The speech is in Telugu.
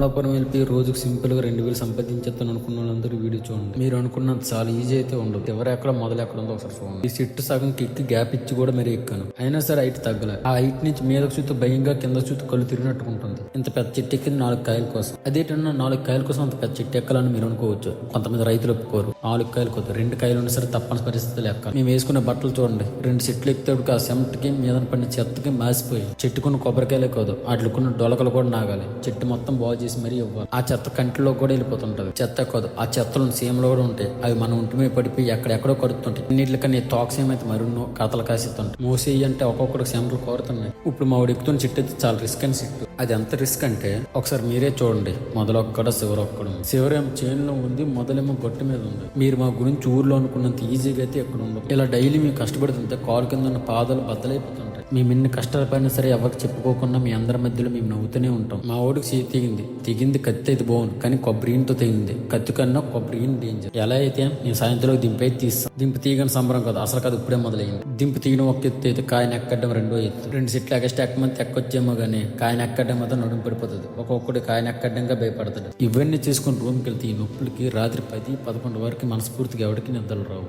అమలాపురం వెళ్ళి రోజుకు సింపుల్ గా 2000 సంపాదించేస్తాను అనుకున్న వాళ్ళందరూ వీడియో చూడండి. మీరు అనుకున్నంత చాలా ఈజీ అయితే ఉండదు. ఎవరు ఎక్కడ మొదలు ఎక్కడ ఉందో ఒకసారి చూడండి. ఈ సిట్ సగం కిక్కి గ్యాప్ ఇచ్చి కూడా మరి ఎక్కాను, అయినా సరే హైట్ తగ్గలే. ఆ హైట్ నుంచి మీదకు చూస్తూ భయంగా కింద చూస్తూ కళ్ళు తిరిగినట్టుకుంటుంది. ఇంత పెద్ద చెట్టు ఎక్కింది 4 కాయల కోసం. అదేటన్నా 4 కాయల కోసం అంత పెద్ద చెట్టు ఎక్కాలని మీరు అనుకోవచ్చు. కొంతమంది రైతులు ఒప్పుకోరు. 4 కాయలు కొద్ది 2 కాయలు ఉన్నా సరే తప్పని పరిస్థితులు ఎక్కాలి. మేము వేసుకునే బట్టలు చూడండి, 2 చెట్లు ఎక్కితే ఆ సెంట్కి మీద పడిన చెత్తకి మాసిపోయి చెట్టుకున్న కొబ్బరికాయలే కాదు వాటికున్న డొలకలు కూడా నాగాలి. చెట్టు మొత్తం బాగు చేసి మరీ ఇవ్వాలి. ఆ చెత్త కంటిలో కూడా వెళ్ళిపోతుంటది. చెత్త కాదు, ఆ చెత్తలు సీమలో కూడా ఉంటాయి. అవి మన ఒంటి మీద పడిపోయి ఎక్కడెక్కడో కడుతుంటాయి. ఇన్నిటికన్నా తోక సీమైతే మరున్నో కథలు కాసిస్తుంటాయి. మోసేయి అంటే ఒక్కొక్కడికి సీమలు కోరుతున్నాయి. ఇప్పుడు మా వాడు ఎక్కుతున్న చెట్టు అయితే చాలా రిస్క్ అని చెట్టు. అది ఎంత రిస్క్ అంటే ఒకసారి మీరే చూడండి. మొదలొక్కడ చివరొక్కడు. చివరేమో చేనులో ఉంది, మొదలేమో గొట్టు మీద ఉంది. మీరు మా గురించి ఊర్లో అనుకున్నంత ఈజీగా అయితే ఎక్కడ ఉండదు. ఇలా డైలీ మేము కష్టపడుతుంటే కాలు కింద ఉన్న పాదాలు బద్దలైపోతుంటాయి. మేము ఎన్ని కష్టాలు పడినా సరే ఎవరికి చెప్పుకోకుండా మీ అందరి మధ్యలో మేము నవ్వుతూనే ఉంటాం. మా ఓడికి చేయి తెగింది కత్తి అయితే బాగుంది, కానీ కొబ్బరితో తెగింది. కత్తి కన్నా కొబ్బరి డేంజర్. ఎలా అయితే నేను సాయంత్రం దింపి అయితే తీస్తాం. దింపు తీయగానే సంబరం కాదు, అసలు కాదు ఇప్పుడే మొదలైంది. దింపు తీయడం ఒక ఎత్తు అయితే కాయని ఎక్కడం రెండో ఎత్తు. 2 సెట్లు ఎగస్ట్ ఎక్కమంది ఎక్కొచ్చేమో కానీ కాయని ఎక్కడం మాత్రం నడుము పడిపోతుంది. ఒక్కొక్కటి కాయని ఎక్కడంగా భయపడతాడు. ఇవన్నీ చేసుకుని రూమ్కి వెళ్తే ఈ నొప్పులకి రాత్రి 10-11 వరకు మనస్ఫూర్తిగా ఎవరికి నిద్రలు రావు.